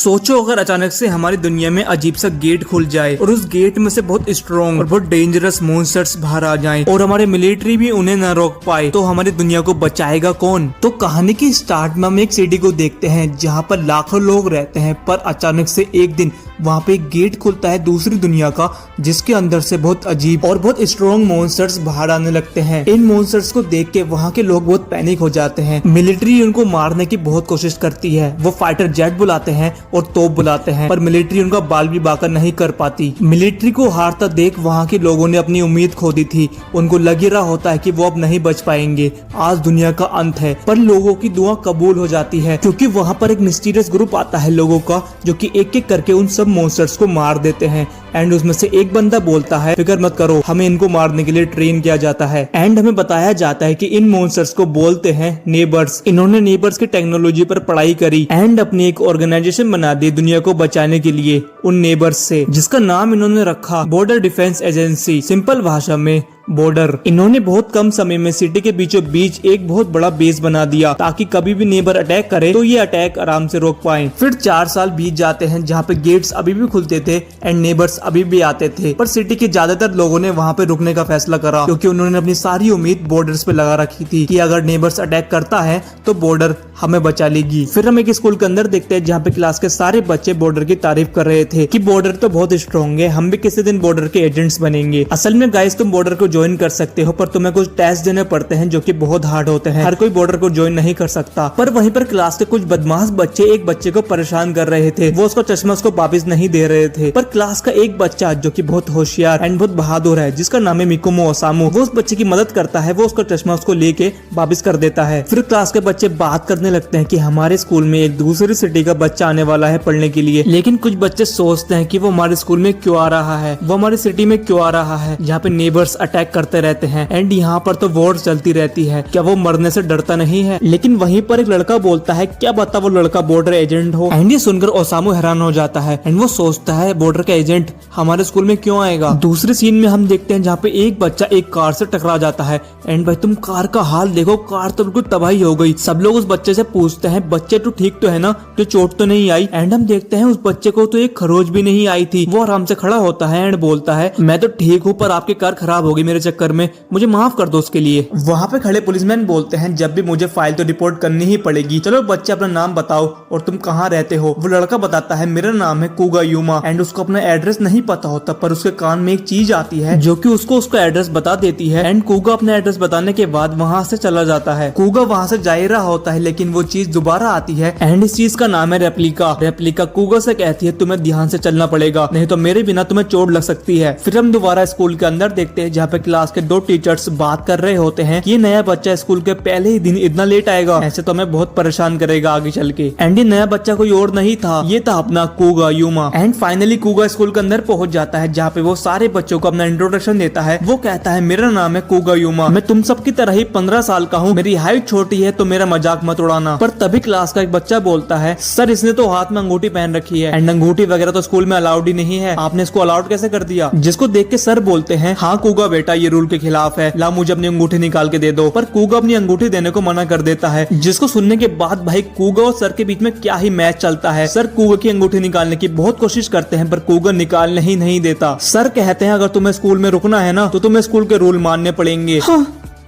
सोचो अगर अचानक से हमारी दुनिया में अजीब सा गेट खुल जाए और उस गेट में से बहुत स्ट्रॉन्ग और बहुत डेंजरस मॉन्स्टर्स बाहर आ जाएं और हमारे मिलिट्री भी उन्हें न रोक पाए, तो हमारी दुनिया को बचाएगा कौन। तो कहानी के स्टार्ट में हम एक सिटी को देखते हैं जहाँ पर लाखों लोग रहते हैं, पर अचानक से एक दिन वहाँ पे एक गेट खुलता है दूसरी दुनिया का, जिसके अंदर से बहुत अजीब और बहुत स्ट्रॉन्ग मॉन्स्टर्स बाहर आने लगते हैं। इन मॉन्स्टर्स को देख के वहाँ के लोग बहुत पैनिक हो जाते हैं। मिलिट्री उनको मारने की बहुत कोशिश करती है, वो फाइटर जेट बुलाते हैं और तोप बुलाते हैं, पर मिलिट्री उनका बाल भी बांका नहीं कर पाती। मिलिट्री को हारता देख वहाँ के लोगों ने अपनी उम्मीद खो दी थी। उनको लग ही रहा होता है कि वो अब नहीं बच पाएंगे, आज दुनिया का अंत है। पर लोगों की दुआ कबूल हो जाती है, क्योंकि वहाँ पर एक मिस्टीरियस ग्रुप आता है लोगों का, जो कि एक एक करके उन सब मॉन्स्टर्स को मार देते हैं। एंड उसमें से एक बंदा बोलता है, फिक्र मत करो, हमें इनको मारने के लिए ट्रेन किया जाता है। एंड हमें बताया जाता है कि इन मॉन्स्टर्स को बोलते हैं नेबर्स। इन्होंने नेबर्स की टेक्नोलॉजी पर पढ़ाई करी एंड अपनी एक ऑर्गेनाइजेशन बना दी दुनिया को बचाने के लिए उन नेबर्स से, जिसका नाम इन्होंने रखा बॉर्डर डिफेंस एजेंसी, सिंपल भाषा में बॉर्डर। इन्होंने बहुत कम समय में सिटी के बीचों बीच एक बहुत बड़ा बेस बना दिया, ताकि कभी भी नेबर अटैक करे तो ये अटैक आराम से रोक पाए। फिर 4 साल बीत जाते हैं, जहाँ पे गेट्स अभी भी खुलते थे एंड नेबर्स अभी भी आते थे, पर सिटी के ज्यादातर लोगों ने वहाँ पे रुकने का फैसला करा, क्योंकि उन्होंने अपनी सारी उम्मीद बॉर्डर्स पे लगा रखी थी कि अगर नेबर्स अटैक करता है तो बॉर्डर हमें बचा लेगी। फिर हम एक स्कूल के अंदर देखते हैं जहाँ पे क्लास के सारे बच्चे बॉर्डर की तारीफ कर रहे थे कि बॉर्डर तो बहुत स्ट्रॉन्ग है, हम भी किसी दिन बॉर्डर के एजेंट्स बनेंगे। असल में गाइस, तुम बॉर्डर को ज्वाइन कर सकते हो, पर तुम्हें कुछ टेस्ट देने पड़ते हैं जो कि बहुत हार्ड होते हैं। हर कोई बॉर्डर को ज्वाइन नहीं कर सकता। पर वहीं पर क्लास के कुछ बदमाश बच्चे एक बच्चे को परेशान कर रहे थे, वो उसका चश्मा उसको वापस नहीं दे रहे थे। पर क्लास का एक बच्चा जो कि बहुत होशियार एंड बहुत बहादुर है, जिसका नाम है मिकुमो ओसामू, वो उस बच्चे की मदद करता है, वो उसका चश्मा उसको लेके वापस कर देता है। फिर क्लास के बच्चे बात करने लगते हैं कि हमारे स्कूल में एक दूसरी सिटी का बच्चा आने वाला है पढ़ने के लिए, लेकिन कुछ बच्चे सोचते हैं कि वो हमारे स्कूल में क्यों आ रहा है, वो हमारी सिटी में क्यों आ रहा है, जहाँ पे नेबर्स अटैक करते रहते हैं एंड यहाँ पर तो वॉर चलती रहती है, क्या वो मरने से डरता नहीं है। लेकिन वहीं पर एक लड़का बोलता है, क्या बता वो लड़का बॉर्डर एजेंट हो। एंड ये सुनकर ओसामू हैरान हो जाता है एंड वो सोचता है बॉर्डर का एजेंट हमारे स्कूल में क्यों आएगा। दूसरे सीन में हम देखते हैं जहाँ पे एक बच्चा एक कार से टकरा जाता है एंड भाई तुम कार का हाल देखो, कार तो बिल्कुल तबाही हो गई। सब लोग उस बच्चे से पूछते हैं, बच्चे तो ठीक तो है ना, तो चोट तो नहीं आई। एंड हम देखते हैं उस बच्चे को तो एक खरोच भी नहीं आई थी। वो आराम से खड़ा होता है एंड बोलता है, मैं तो ठीक हूँ, पर आपकी कार खराब होगी मेरे चक्कर में, मुझे माफ कर दो उसके लिए। वहाँ पे खड़े पुलिसमैन बोलते हैं, जब भी मुझे फाइल तो रिपोर्ट करनी ही पड़ेगी, चलो बच्चे अपना नाम बताओ और तुम कहाँ रहते हो। वो लड़का बताता है, मेरा नाम है कुगा यूमा। एंड उसको अपना एड्रेस नहीं पता होता, पर उसके कान में एक चीज आती है जो कि उसको उसका एड्रेस बता देती है। एंड कुगा अपना एड्रेस बताने के बाद वहाँ से चला जाता है। कुगा वहाँ से जा ही रहा होता है, लेकिन वो चीज दोबारा आती है एंड इस चीज का नाम है रेप्लिका। रेप्लिका कुगा से कहती है, तुम्हें ध्यान से चलना पड़ेगा, नहीं तो मेरे बिना तुम्हें चोट लग सकती है। फिर हम दोबारा स्कूल के अंदर देखते हैं, जहाँ पे क्लास के 2 टीचर्स बात कर रहे होते हैं, ये नया बच्चा स्कूल के पहले ही दिन इतना लेट आएगा, ऐसे तो हमें बहुत परेशान करेगा आगे चल के। एंड ये नया बच्चा कोई और नहीं था, ये था अपना Kuga Yuma. And finally Kuga school के अंदर पहुंच जाता है, जहाँ पे वो सारे बच्चों को अपना इंट्रोडक्शन देता है। वो कहता है, मेरा नाम है कुगा यूमा, मैं तुम सब की तरह ही 15 साल का हूँ, मेरी हाइट छोटी है तो मेरा मजाक मत उड़ाना। पर तभी क्लास का एक बच्चा बोलता है, सर इसने तो हाथ में अंगूठी पहन रखी है एंड अंगूठी वगैरह तो स्कूल में अलाउड ही नहीं है, आपने इसको अलाउड कैसे कर दिया। जिसको देख के सर बोलते हैं, हाँ कुगा बेटा, ये रूल के खिलाफ है, ला मुझे अपनी अंगूठी निकाल के दे दो। पर कुगा अपनी अंगूठी देने को मना कर देता है, जिसको सुनने के बाद भाई कुगा और सर के बीच में क्या ही मैच चलता है। सर कुगा की अंगूठी निकालने की बहुत कोशिश करते हैं, पर कुगा निकालने ही नहीं देता। सर कहते हैं, अगर तुम्हें स्कूल में रुकना है ना, तो तुम्हें स्कूल के रूल मानने पड़ेंगे। हाँ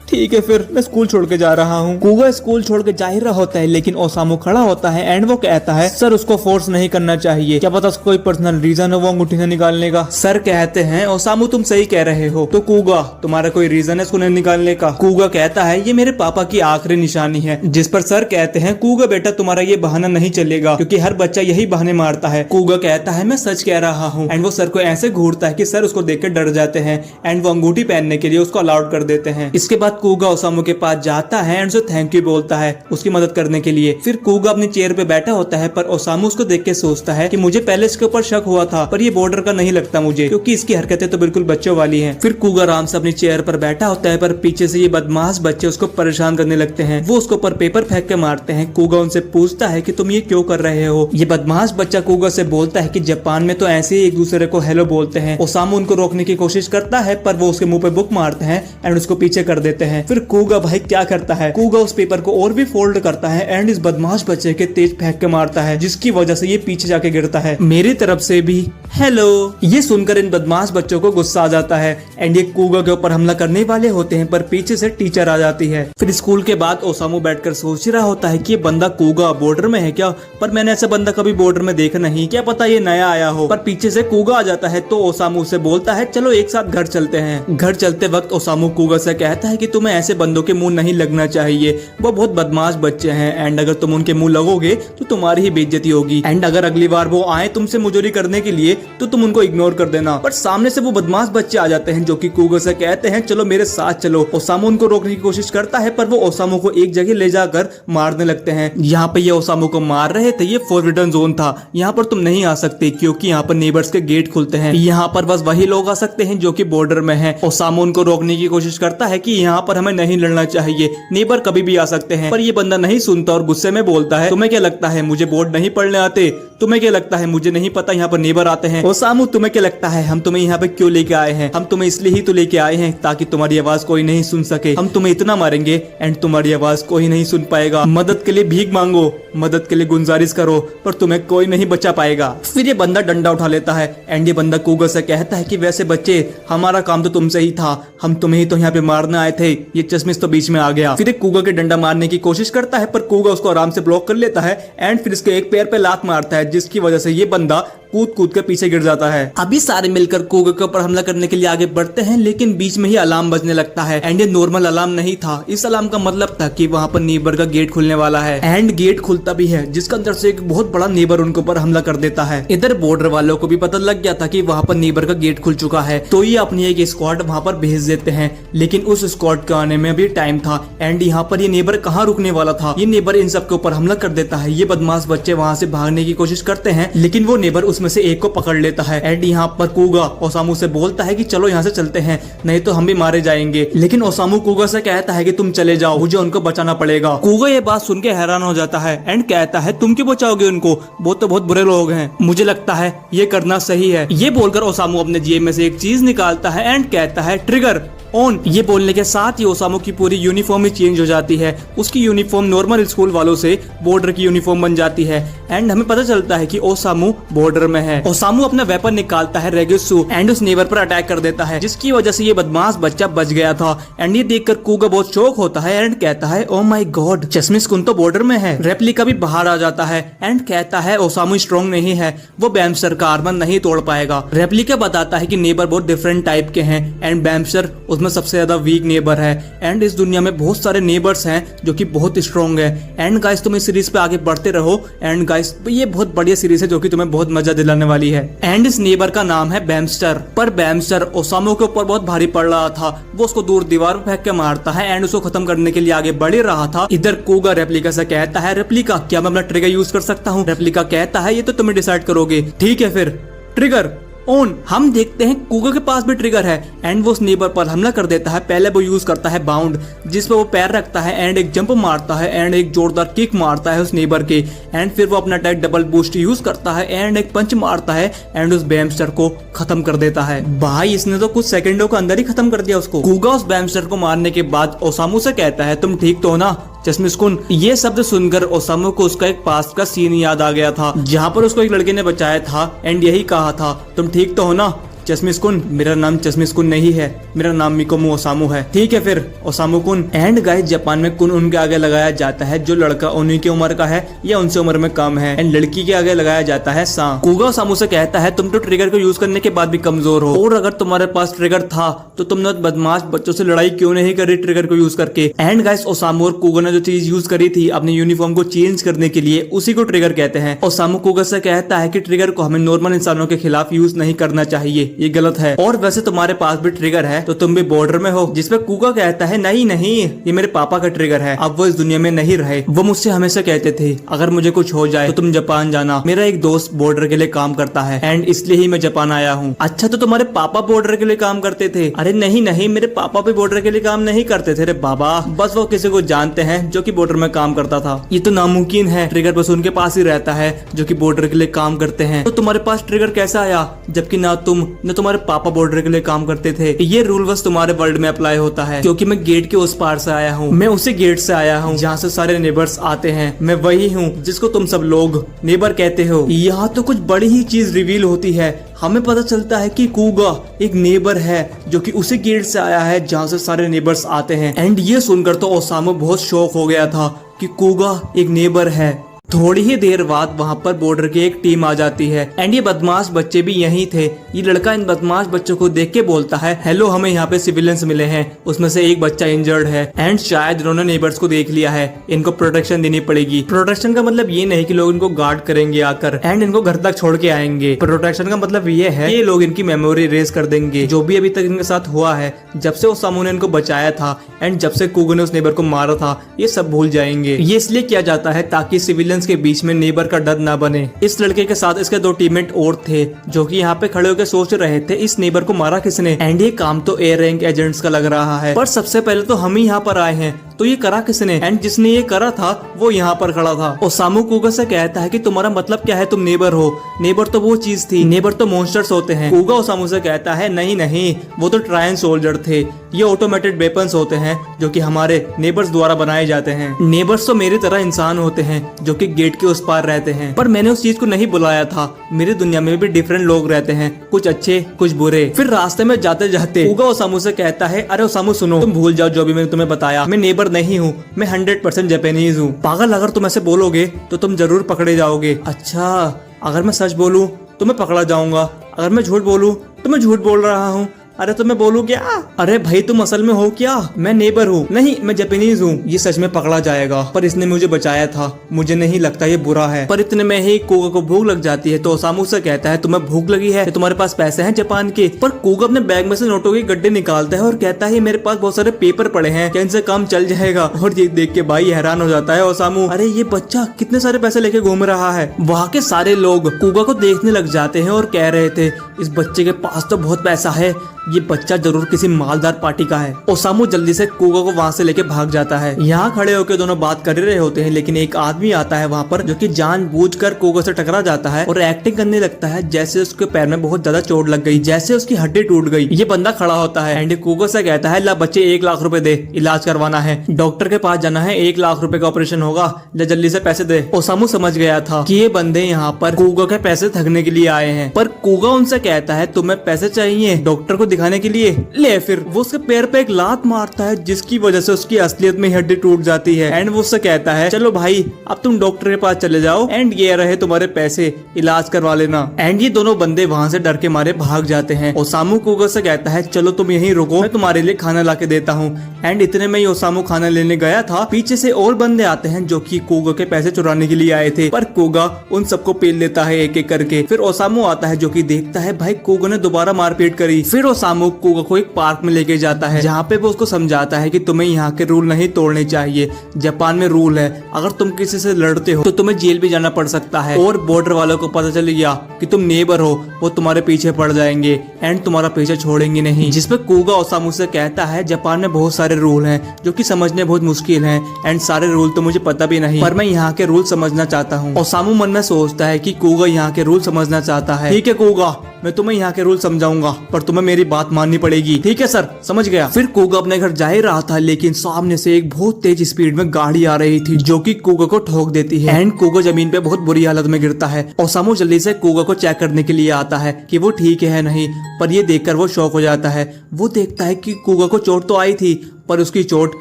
ठीक है, फिर मैं स्कूल छोड़ के जा रहा हूँ। कुगा स्कूल छोड़ के जा ही रहा होता है, लेकिन ओसामू खड़ा होता है एंड वो कहता है, सर उसको फोर्स नहीं करना चाहिए, क्या पता उसको कोई पर्सनल रीजन हो वो अंगूठी से निकालने का। सर कहते हैं, ओसामू तुम सही कह रहे हो, तो कुगा तुम्हारा कोई रीजन है इसको नहीं निकालने का। कुगा कहता है, ये मेरे पापा की आखिरी निशानी है। जिस पर सर कहते हैं, कुगा बेटा तुम्हारा ये बहाना नहीं चलेगा, क्योंकि हर बच्चा यही बहाने मारता है। कुगा कहता है, मैं सच कह रहा हूँ। एंड वो सर को ऐसे घूरता है कि सर उसको देख के डर जाते हैं एंड वो अंगूठी पहनने के लिए उसको अलाउड कर देते हैं। इसके बाद कुगा ओसामू के पास जाता है एंड उसे थैंक यू बोलता है उसकी मदद करने के लिए। फिर कुगा अपनी चेयर पे बैठा होता है, पर ओसामू उसको देख के सोचता है कि मुझे पहले इसके ऊपर शक हुआ था, पर ये बॉर्डर का नहीं लगता मुझे, क्योंकि इसकी हरकतें तो बिल्कुल बच्चों वाली हैं। फिर कुगा आराम से अपनी चेयर पर बैठा होता है, पर पीछे से ये बदमाश बच्चे उसको परेशान करने लगते हैं। वो उसके ऊपर पेपर फेंक के मारते हैं। कुगा उनसे पूछता है कि तुम ये क्यों कर रहे हो। ये बदमाश बच्चा कुगा से बोलता है कि जापान में तो ऐसे ही एक दूसरे को हेलो बोलते हैं। ओसामू उनको रोकने की कोशिश करता है, पर वो उसके मुंह पे बुक मारते हैं एंड उसको पीछे कर देते देते हैं। फिर कूगा भाई क्या करता है, कूगा उस पेपर को और भी फोल्ड करता है एंड इस बदमाश बच्चे के तेज फेंक के मारता है, जिसकी वजह से ये पीछे जाके गिरता है। मेरी तरफ से भी हेलो। ये सुनकर इन बदमाश बच्चों को गुस्सा आ जाता है एंड ये कूगा के ऊपर हमला करने वाले होते हैं, पर पीछे से टीचर आ जाती है। फिर स्कूल के बाद ओसामू बैठकर सोच रहा होता है कि ये बंदा कूगा बॉर्डर में है क्या, पर मैंने ऐसा बंदा कभी बॉर्डर में देखा नहीं, क्या पता ये नया आया हो। पर पीछे से कूगा आ जाता है तो ओसामू से बोलता है चलो एक साथ घर चलते हैं। घर चलते वक्त ओसामू कूगा से कहता है कि तुम्हें ऐसे बंदों के मुंह नहीं लगना चाहिए, वो बहुत बदमाश बच्चे हैं एंड अगर तुम उनके मुंह लगोगे तो तुम्हारी ही बेइज्जती होगी एंड अगर अगली बार वो आए तुमसे मुजोरी करने के लिए तो तुम उनको इग्नोर कर देना। पर सामने से वो बदमाश बच्चे आ जाते हैं जो कि कूगा से कहते हैं चलो मेरे साथ चलो। ओसामू उनको रोकने की कोशिश करता है पर वो ओसामू को एक जगह ले जाकर मारने लगते हैं। यहाँ पे ये ओसामू को मार रहे थे, ये फॉरबिडन जोन था, यहाँ पर तुम नहीं आ सकते क्योंकि यहाँ पर नेबर्स के गेट खुलते हैं, यहाँ पर बस वही लोग आ सकते हैं जो कि बॉर्डर में हैं। ओसामू उनको रोकने की कोशिश करता है कि यहाँ पर हमें नहीं लड़ना चाहिए, नेबर कभी भी आ सकते हैं, पर ये बंदा नहीं सुनता और गुस्से में बोलता है तुम्हें क्या लगता है मुझे बोर्ड नहीं पढ़ने आते, तुम्हें क्या लगता है मुझे नहीं पता यहाँ पर नेबर आते हैं। ओसामू तुम्हें क्या लगता है हम तुम्हें यहाँ पे क्यों लेके आए हैं, हम तुम्हें इसलिए ही तो लेके आए हैं ताकि तुम्हारी आवाज कोई नहीं सुन सके, हम तुम्हें इतना मारेंगे एंड तुम्हारी आवाज कोई नहीं सुन पाएगा, मदद के लिए भीख मांगो, मदद के लिए गुजारिश करो, पर तुम्हें कोई नहीं बचा पाएगा। फिर ये बंदा डंडा उठा लेता है एंड ये बंदा कूगा से कहता है कि वैसे बच्चे हमारा काम तो तुमसे ही था, हम तुम्हें ही तो यहाँ पे मारने आए थे, ये चश्मिश तो बीच में आ गया। फिर कूगा के डंडा मारने की कोशिश करता है पर कूगा उसको आराम से ब्लॉक कर लेता है एंड फिर इसके एक पैर पे लात मारता है, जिसकी वजह से ये बंदा कूद कूद के पीछे गिर जाता है। अभी सारे मिलकर कूगा के ऊपर हमला करने के लिए आगे बढ़ते हैं, लेकिन बीच में ही अलार्म बजने लगता है एंड ये नॉर्मल अलार्म नहीं था, इस अलार्म का मतलब था कि वहाँ पर नेबर का गेट खुलने वाला है एंड गेट खुलता भी है जिसके अंदर से एक बहुत बड़ा नेबर उनके ऊपर हमला कर देता है। इधर बॉर्डर वालों को भी पता लग गया था कि वहाँ पर नेबर का गेट खुल चुका है, तो ये अपनी एक स्क्वाड वहाँ पर भेज देते हैं, लेकिन उस स्क्वाड के आने में अभी टाइम था एंड यहाँ पर ये नेबर कहाँ रुकने वाला था, ये नेबर इन सबके ऊपर हमला कर देता है। ये बदमाश बच्चे वहाँ से भागने की कोशिश करते हैं लेकिन वो नेबर उसमें से एक को पकड़ लेता है एंड यहाँ पर कूगा ओसामू से बोलता है कि चलो यहाँ से चलते हैं नहीं तो हम भी मारे जाएंगे, लेकिन ओसामू कूगा से कहता है कि तुम चले जाओ, मुझे उनको बचाना पड़ेगा। कूगा ये बात सुन के हैरान हो जाता है एंड कहता है तुम क्यों बचाओगे उनको, वो तो बहुत बुरे लोग हैं, मुझे लगता है ये करना सही है। ये बोलकर ओसामू अपने जेब में से एक चीज निकालता है एंड कहता है ट्रिगर ऑन। ये बोलने के साथ ही ओसामू की पूरी यूनिफॉर्म ही चेंज हो जाती है, उसकी यूनिफॉर्म नॉर्मल स्कूल वालों से बॉर्डर की यूनिफॉर्म बन जाती है एंड हमें पता चलता है कि ओसामू बॉर्डर में है। ओसामू अपना वेपन निकालता है रेगुसु एंड उस नेबर पर अटैक कर देता है, जिसकी वजह से ये बदमाश बच्चा बच गया था एंड ये देखकर कूगा बहुत शॉक होता है एंड कहता है ओ माय गॉड चश्मिश कुन तो बॉर्डर में है। रेप्लिका भी बाहर आ जाता है एंड कहता है ओसामू स्ट्रॉन्ग नहीं है, वो बैम्स्टर का आर्मर नहीं तोड़ पाएगा। रेप्लिका बताता है कि नेबर बहुत डिफरेंट टाइप के हैं एंड बैम्स्टर उसमें सबसे ज्यादा वीक नेबर है एंड इस दुनिया में बहुत सारे नेबर्स हैं जो कि बहुत स्ट्रॉन्ग है। एंड गाइस तुम इस सीरीज पे आगे बढ़ते रहो एंड गाइस ये बहुत बढ़िया सीरीज है जो कि तुम्हें बहुत मजा दिलाने वाली है। एंड इस नेबर का नाम है बैम्स्टर। पर बैम्स्टर ओसामू के ऊपर बहुत भारी पड़ रहा था, वो उसको दूर दीवार पर फेंक के मारता है एंड उसको खत्म करने के लिए आगे बढ़ रहा था। इधर कूगा रेप्लिका से कहता है रेप्लिका क्या मैं अपना ट्रिगर यूज कर सकता हूँ। रेप्लिका कहता है ये तो तुम्हें डिसाइड करोगे, ठीक है फिर ट्रिगर ऑन। हम देखते हैं कूगा के पास भी ट्रिगर है एंड वो उस नेबर पर हमला कर देता है। पहले वो यूज करता है बाउंड जिस पर वो पैर रखता है एंड एक जंप मारता है एंड एक जोरदार किक मारता है उस नेबर के एंड फिर वो अपना अटैक डबल बूस्ट यूज करता है एंड एक पंच मारता है एंड उस बैम्स्टर को खत्म कर देता है। भाई इसने तो कुछ सेकंडों के अंदर ही खत्म कर दिया उसको। कूगा उस बैम्स्टर को मारने के बाद ओसामू से कहता है तुम ठीक तो हो ना चश्मिश कुन। ये शब्द सुनकर ओसामू को उसका एक पास्ट का सीन याद आ गया था जहाँ पर उसको एक लड़के ने बचाया था एंड यही कहा था तुम ठीक तो हो ना चश्मिश कुन। मेरा नाम चश्मिश कुन नहीं है, मेरा नाम मिकोमू ओसामू है, ठीक है फिर ओसामू कुन। एंड गाइस जापान में कुन उनके आगे लगाया जाता है जो लड़का उन्हीं की उम्र का है या उनसे उम्र में कम है एंड लड़की के आगे लगाया जाता है सा। कूगा ओसामू से कहता है तुम तो ट्रिगर को यूज करने के बाद भी कमजोर हो और अगर तुम्हारे पास ट्रिगर था तो तुमने बदमाश बच्चों से लड़ाई क्यों नहीं करी ट्रिगर को यूज करके। एंड गाइस ओसामू और कूगा ने जो चीज यूज करी थी अपनी यूनिफॉर्म को चेंज करने के लिए उसी को ट्रिगर कहते हैं। ओसामू कूगा से कहता है कि ट्रिगर को हमें नॉर्मल इंसानों के खिलाफ यूज नहीं करना चाहिए, ये गलत है और वैसे तुम्हारे पास भी ट्रिगर है तो तुम भी बॉर्डर में हो। जिसपे कूगा कहता है नहीं नहीं ये मेरे पापा का ट्रिगर है, अब वो इस दुनिया में नहीं रहे। वो मुझसे हमेशा कहते थे अगर मुझे कुछ हो जाए तो तुम जापान जाना, मेरा एक दोस्त बॉर्डर के लिए काम करता है एंड इसलिए ही मैं जापान आया हूँ। अच्छा तो तुम्हारे पापा बॉर्डर के लिए काम करते थे। अरे नहीं नहीं मेरे पापा भी बॉर्डर के लिए काम नहीं करते थे रे बाबा, बस वो किसी को जानते हैं जो कि बॉर्डर में काम करता था। ये तो नामुमकिन है, ट्रिगर बस उनके पास ही रहता है जो कि बॉर्डर के लिए काम करते हैं। तो तुम्हारे पास ट्रिगर कैसा आया जबकि ना तुम न तुम्हारे पापा बॉर्डर के लिए काम करते थे। ये रूल बस तुम्हारे वर्ल्ड में अप्लाई होता है, क्योंकि मैं गेट के उस पार से आया हूँ। मैं उसी गेट से आया हूँ जहाँ से सारे नेबर्स आते हैं। मैं वही हूँ जिसको तुम सब लोग नेबर कहते हो। यहाँ तो कुछ बड़ी ही चीज रिवील होती है। हमें पता चलता है कि कूगा एक नेबर है जो कि उसी गेट से आया है जहाँ से सारे नेबर्स आते हैं। एंड ये सुनकर तो ओसामू बहुत शॉक हो गया था कि कूगा एक नेबर है। थोड़ी ही देर बाद वहाँ पर बॉर्डर की एक टीम आ जाती है एंड ये बदमाश बच्चे भी यहीं थे। ये लड़का इन बदमाश बच्चों को देख के बोलता है, हेलो, हमें यहाँ पे सिविलियंस मिले हैं, उसमें से एक बच्चा इंजर्ड है एंड शायद इन्होंने नेबर्स को देख लिया है, इनको प्रोटेक्शन देनी पड़ेगी। प्रोटेक्शन का मतलब ये नहीं कि लोग इनको गार्ड करेंगे आकर एंड इनको घर तक छोड़ के आएंगे। प्रोटेक्शन का मतलब ये है ये लोग इनकी मेमोरी रेज कर देंगे, जो भी अभी तक इनके साथ हुआ है, जब से ओसामू ने इनको बचाया था एंड जब से कूगो ने उस नेबर को मारा था, ये सब भूल जाएंगे। ये इसलिए किया जाता है ताकि सिविलियंस के बीच में नेबर का डर ना बने। इस लड़के के साथ इसके 2 टीममेट और थे जो कि यहाँ पे खड़े होकर सोच रहे थे इस नेबर को मारा किसने। एंड ये काम तो एयर रैंक एजेंट्स का लग रहा है, पर सबसे पहले तो हम ही यहाँ पर आए हैं, तो ये करा किसने। एंड जिसने ये करा था वो यहाँ पर खड़ा था। ओसामू कूगा से कहता है कि तुम्हारा मतलब क्या है, तुम नेबर हो। नेबर तो वो चीज थी, नेबर तो मॉन्स्टर्स होते हैं। कूगा ओसामू से कहता है नहीं नहीं, वो तो ट्रायन सोल्जर थे, ये ऑटोमेटेड वेपन्स होते हैं जो कि हमारे नेबर्स द्वारा बनाए जाते हैं। नेबर्स तो मेरी तरह इंसान होते हैं जो कि गेट के उस पार रहते हैं, पर मैंने उस चीज को नहीं बुलाया था। मेरी दुनिया में भी डिफरेंट लोग रहते हैं, कुछ अच्छे कुछ बुरे। फिर रास्ते में जाते जाते कूगा ओसामू से कहता है, अरे ओसामू सुनो, तुम भूल जाओ जो भी मैंने तुम्हें बताया, मैं नेबर नहीं हूँ, मैं 100% जापानीज हूँ। पागल, अगर तुम ऐसे बोलोगे तो तुम जरूर पकड़े जाओगे। अच्छा, अगर मैं सच बोलूँ तो मैं पकड़ा जाऊंगा, अगर मैं झूठ बोलूँ तो मैं झूठ बोल रहा हूँ। अरे तो मैं बोलूं क्या? अरे भाई तुम असल में हो क्या? मैं नेबर हूँ। नहीं, मैं जापानीज हूँ। ये सच में पकड़ा जाएगा, पर इसने मुझे बचाया था, मुझे नहीं लगता ये बुरा है। पर इतने में ही कूगा को भूख लग जाती है, तो ओसामू से कहता है तुम्हें भूख लगी है, तुम्हारे पास पैसे हैं जापान के? पर कूगा अपने बैग में से नोटों के गड्ढे निकालता है और कहता है मेरे पास बहुत सारे पेपर पड़े हैं, क्या इनसे काम चल जाएगा? और ये देख के भाई हैरान हो जाता है ओसामू, अरे ये बच्चा कितने सारे पैसे लेके घूम रहा है। वहाँ के सारे लोग कूगा को देखने लग जाते हैं और कह रहे थे इस बच्चे के पास तो बहुत पैसा है, ये बच्चा जरूर किसी मालदार पार्टी का है। ओसामू जल्दी से कूगा को वहाँ से लेके भाग जाता है। यहाँ खड़े होकर दोनों बात कर रहे होते हैं, लेकिन एक आदमी आता है वहाँ पर जो कि जानबूझकर कूगा से टकरा जाता है और एक्टिंग करने लगता है जैसे उसके पैर में बहुत ज्यादा चोट लग गई, जैसे उसकी हड्डी टूट गई। ये बंदा खड़ा होता है एंड कूगा से कहता है ला बच्चे 1 लाख रुपए दे, इलाज करवाना है, डॉक्टर के पास जाना है, 1 लाख रुपए का ऑपरेशन होगा, जल्दी से पैसे दे। ओसामू समझ गया था कि ये बंदे यहाँ पर कूगा के पैसे ठगने के लिए आए हैं, पर कूगा उनसे कहता है तुम्हें पैसे चाहिए डॉक्टर को दिखाने के लिए, ले। फिर वो उसके पैर पे एक लात मारता है जिसकी वजह से उसकी असलियत में हड्डी टूट जाती है एंड वो उससे कहता है चलो भाई अब तुम डॉक्टर के पास चले जाओ एंड ये रहे तुम्हारे पैसे, इलाज करवा लेना। एंड ये दोनों बंदे वहाँ से डर के मारे भाग जाते हैं। ओसामू कूगा से कहता है चलो तुम यहीं रुको, मैं तुम्हारे लिए खाना ला के देता हूँ। एंड इतने में ही ओसामू खाना लेने गया था, पीछे से और बंदे आते हैं जो कि कूगा के पैसे चुराने के लिए आए थे, पर कूगा उन सबको पेल लेता है एक एक करके। फिर ओसामू आता है जो कि देखता है भाई कूगा ने दोबारा मारपीट करी। फिर ओसामू कूगा को एक पार्क में लेके जाता है जहाँ पे वो उसको समझाता है कि तुम्हें यहाँ के रूल नहीं तोड़ने चाहिए। जापान में रूल है अगर तुम किसी से लड़ते हो तो तुम्हें जेल भी जाना पड़ सकता है, और बॉर्डर वालों को पता चल गया कि तुम नेबर हो वो तुम्हारे पीछे पड़ जाएंगे एंड तुम्हारा पीछे छोड़ेंगे नहीं। जिसपे कूगा ओसामू से कहता है जापान में बहुत सारे रूल हैं जो कि समझने बहुत मुश्किल हैं एंड सारे रूल तो मुझे पता भी नहीं, पर मैं यहाँ के रूल समझना चाहता हूँ। ओसामू मन में सोचता है कि कूगा यहाँ के रूल समझना चाहता है। ठीक है कूगा, मैं तुम्हें यहाँ के रूल समझाऊंगा, पर तुम्हें मेरी बात माननी पड़ेगी। ठीक है सर, समझ गया। फिर कूगा अपने घर जा ही रहा था, लेकिन सामने से एक बहुत तेज स्पीड में गाड़ी आ रही थी जो कि कूगा को ठोक देती है एंड कूगा जमीन पे बहुत बुरी हालत में गिरता है। ओसामू जल्दी से कूगा को चेक करने के लिए आता है कि वो ठीक है नहीं, पर ये देखकर वो शॉक हो जाता है। वो देखता है कि कूगा को चोट तो आई थी पर उसकी चोट